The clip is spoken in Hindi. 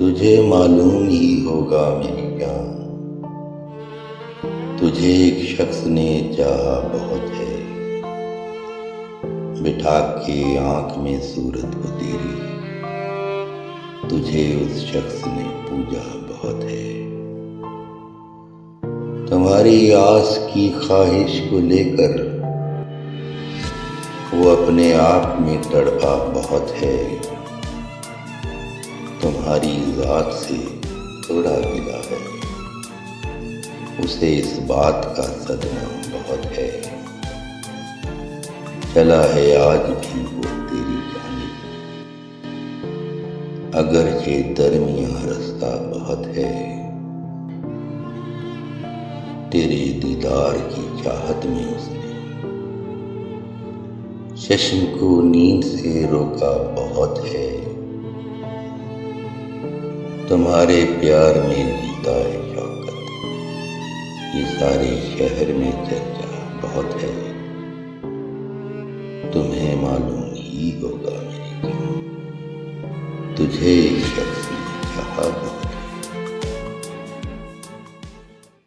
तुझे मालूम ही होगा मेरी जान, तुझे एक शख्स ने चाहा बहुत है। बिठा के आंख में सूरत को तेरी, तुझे उस शख्स ने पूजा बहुत है। तुम्हारी आस की ख्वाहिश को लेकर वो अपने आप में तड़पा बहुत है। तुम्हारी जात से थोड़ा गिला है, उसे इस बात का सदमा बहुत है। चला है आज भी वो तेरी जानिब, अगरचे दरमियां रास्ता बहुत है। तेरे दीदार की चाहत में उसने चश्म को नींद से रोका बहुत है। तुम्हारे प्यार में जीता है शौकत, ये सारे शहर में चर्चा बहुत है। तुम्हें मालूम ही होगा मेरी जान, तुझे एक शख्स ने चाहा बहुत है।